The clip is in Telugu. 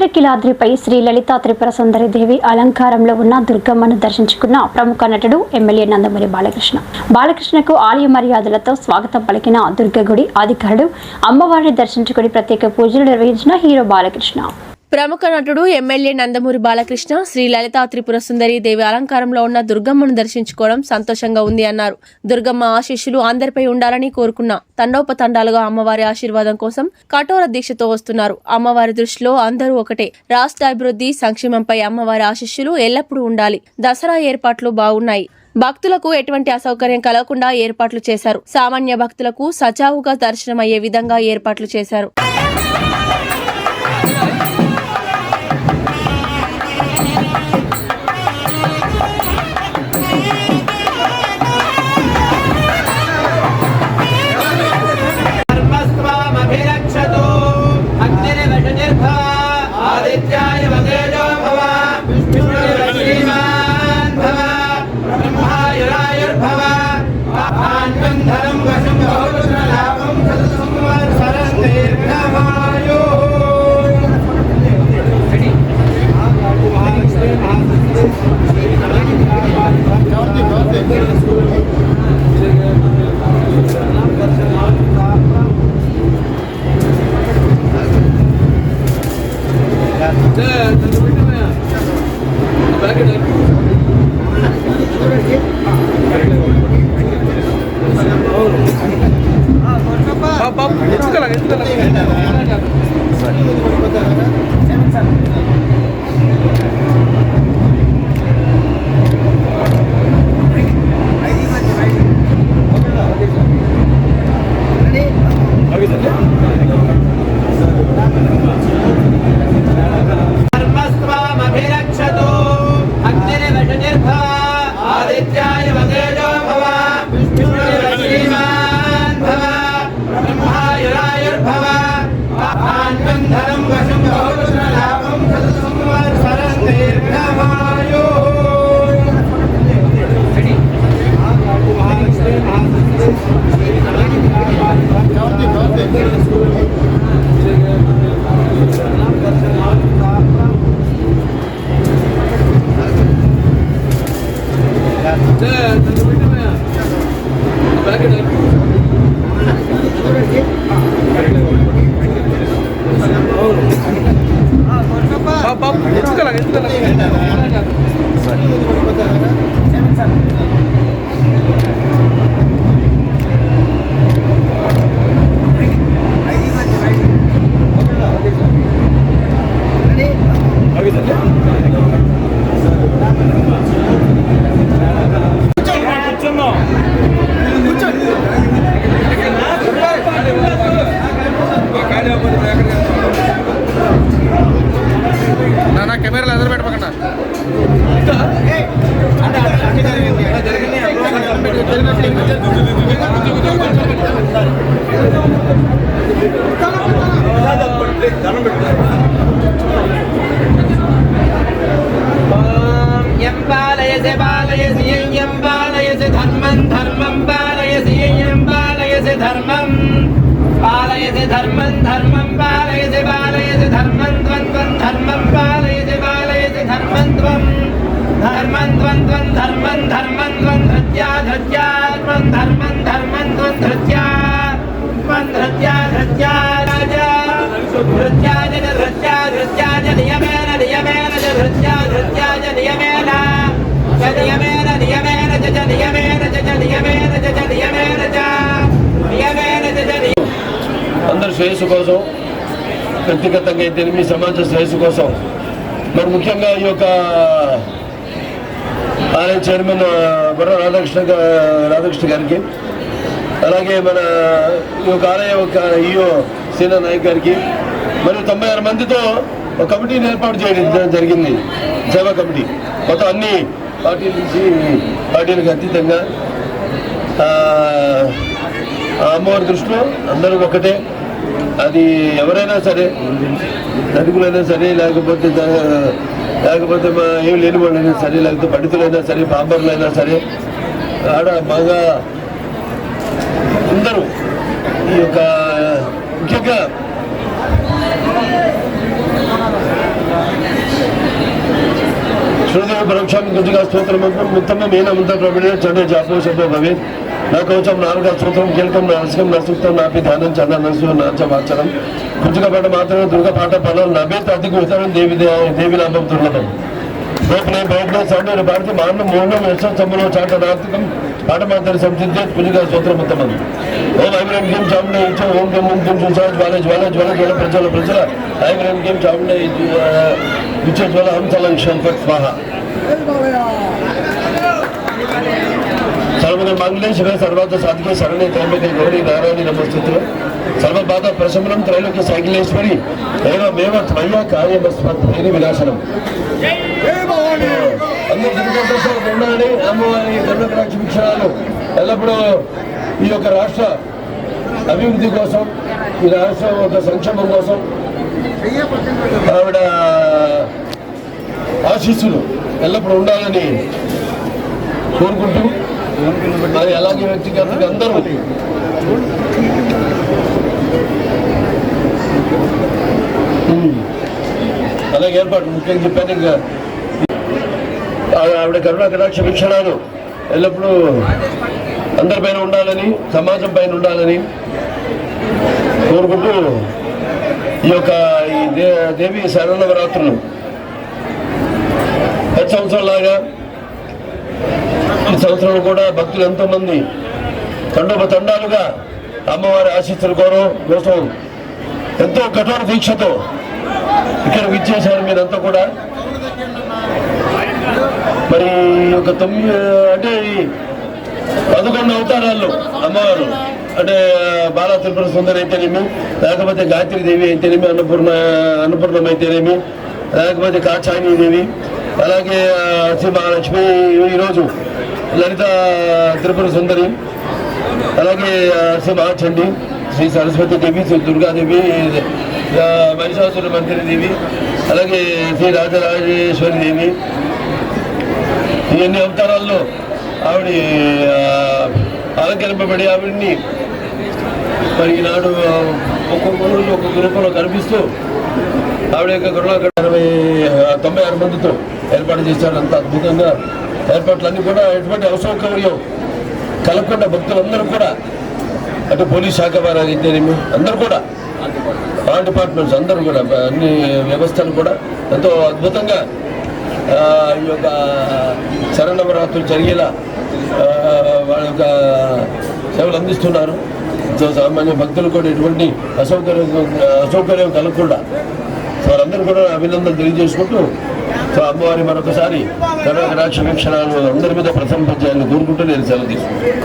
ఇంద్రకీలాద్రిపై శ్రీ లలితా త్రిపుర సుందరి దేవి అలంకారంలో ఉన్న దుర్గమ్మను దర్శించుకున్న ప్రముఖ నటుడు ఎమ్మెల్యే నందమూరి బాలకృష్ణకు ఆలయ మర్యాదలతో స్వాగతం పలికిన దుర్గగుడి అధికారులు అమ్మవారిని దర్శించుకుని ప్రత్యేక పూజలు నిర్వహించిన హీరో బాలకృష్ణ. ప్రముఖ నటుడు ఎమ్మెల్యే నందమూరి బాలకృష్ణ శ్రీ లలితా త్రిపుర సుందరి దేవి అలంకారంలో ఉన్న దుర్గమ్మను దర్శించుకోవడం సంతోషంగా ఉంది అన్నారు. దుర్గమ్మ ఆశీస్సులు అందరిపై ఉండాలని కోరుకున్న తండోపతండాలుగా అమ్మవారి ఆశీర్వాదం కోసం కఠోర దీక్షతో వస్తున్నారు. అమ్మవారి దృష్టిలో అందరూ ఒకటే. రాష్ట్ర అభివృద్ధి సంక్షేమంపై అమ్మవారి ఆశీస్సులు ఎల్లప్పుడూ ఉండాలి. దసరా ఏర్పాట్లు బాగున్నాయి. భక్తులకు ఎటువంటి అసౌకర్యం కలగకుండా ఏర్పాట్లు చేశారు. సామాన్య భక్తులకు సజావుగా దర్శనమయ్యే విధంగా ఏర్పాట్లు చేశారు. అందరి శ్రేయస్సు కోసం, వ్యక్తిగతంగా అయితే మీ సమాజ శ్రేయస్సు కోసం మరి ముఖ్యంగా ఈ యొక్క ఆలయ చైర్మన్ బుర్ర రాధాకృష్ణ గారికి, అలాగే మన ఈ యొక్క ఆలయ యొక్క ఈఓ సీనా నాయక్ గారికి, మరియు 96 మందితో ఒక కమిటీని ఏర్పాటు చేయడం జరిగింది. సేవా కమిటీ మొత్తం అన్ని పార్టీల నుంచి పార్టీలకు అతీతంగా అమ్మవారి దృష్టిలో అందరూ ఒకటే. అది ఎవరైనా సరే, ధనికులైనా సరే, లేకపోతే ఏం లేని వాళ్ళైనా సరే, లేకపోతే పండితులైనా సరే, పాంబరులైనా సరే, ఆడ బాగా అందరూ ఈ యొక్క ముఖ్యంగా श्रुदेव परोक्षम कुजिका स्तोत्रम उत्तमम येन मंत्र प्रवीण चंडे जापो शब्दो भवेत् न कवचम नारद स्तोत्रम केलकम नासिकम नसुक्तम नापि ध्यानं चंदन नसु नाच वाचनम कुजिका पाठ मात्रమే दुर्गा पाठ फलम नभेत अधिक वितरण देवी नामम दुर्लभम भोपने सौंदर्य भारती मानव मोहनम यश संबलो चाटनात्मकम पाठमात्र संसिद्धे कुजिका स्तोत्रम उत्तमम ओम ऐं ह्रीं चामुंडे इच्छा ओम गं ओम गं ज्वाला ज्वाला ज्वाला ज्वाला प्रज्वल प्रज्वल ऐं ह्रीं चामुंडे इच्छा ज्वाला हम चलं शंफट स्वाहा सर्वमंगल मांगल्ये शिवे सर्वार्थ साधिके शरण्ये त्र्यंबके गौरी नारायणी नमोस्तुते सर्वबाधा प्रशमनं त्रैलोक्य साइकिलेश्वरी एवमेव त्वया कार्यमस्मत् विनाशनम ఉండాలని అమ్మవారి ధర్మకటాక్ష వీక్షణాలు ఎల్లప్పుడూ ఈ యొక్క రాష్ట్ర అభివృద్ధి కోసం ఈ రాష్ట్ర ఒక సంక్షేమం కోసం ఆవిడ ఆశీస్సులు ఎల్లప్పుడూ ఉండాలని కోరుకుంటూ మరి అలాగే వ్యక్తిగతంగా అందరూ అలాగే ఏర్పాటు ముఖ్యంగా చెప్పాను ఇంకా ఆవిడ కరుణా కటాక్ష వీక్షణాలు ఎల్లప్పుడూ అందరిపైన ఉండాలని సమాజం పైన ఉండాలని కోరుకుంటూ ఈ యొక్క దేవి శరణవరాత్రులు ప్రతి సంవత్సరంలాగా ఈ సంవత్సరం కూడా భక్తులు ఎంతోమంది తండోపతండాలుగా అమ్మవారి ఆశీస్సుల కోసం ఎంతో కఠోర దీక్షతో ఇక్కడ విచ్చేశారు మీరంతా కూడా. మరి ఒక 9 అంటే 11 అవతారాల్లో అమ్మవారు అంటే బాలా త్రిపుర సుందరి అయితేనేమి, లేకపోతే గాయత్రి దేవి అయితేనేమి, అన్నపూర్ణం అయితేనేమి, లేకపోతే కాచాయని దేవి, అలాగే శ్రీ మహాలక్ష్మి, ఈరోజు లలిత త్రిపుర సుందరి, అలాగే శ్రీ మహాచండి, శ్రీ సరస్వతి దేవి, శ్రీ దుర్గాదేవి, మహిషాసుర మంత్రి దేవి, అలాగే శ్రీ రాజరాజేశ్వరి దేవి, ఇవన్నీ అవతారాల్లో ఆవిడ అలంకరింపబడి ఆవిడ్ని మరి ఈనాడు ఒక్కొక్క రోజు ఒక్కొక్క రూపంలో కనిపిస్తూ ఆవిడ యొక్క కరుణాకర 96 మందితో ఏర్పాటు చేశారు. అంత అద్భుతంగా ఏర్పాట్లన్నీ కూడా ఎటువంటి అసౌకర్యం కలగకుండా భక్తులందరూ కూడా, అటు పోలీస్ శాఖ వారు అయితేనేమి అందరూ కూడా, ఆల్ డిపార్ట్మెంట్స్ అందరూ కూడా, అన్ని వ్యవస్థలు కూడా ఎంతో అద్భుతంగా ఈ యొక్క శరణవరాత్రులు జరిగేలా వాళ్ళ యొక్క సేవలు అందిస్తున్నారు. సో సామాన్య భక్తులు కూడా ఎటువంటి అసౌకర్యం కలగకుండా వాళ్ళందరూ కూడా అభినందనలు తెలియజేసుకుంటూ, సో అమ్మవారి మరొకసారి కటాక్ష వీక్షణాలు అందరి మీద ప్రశంసించాలని కోరుకుంటూ నేను సెలవు తీసుకుంటాను.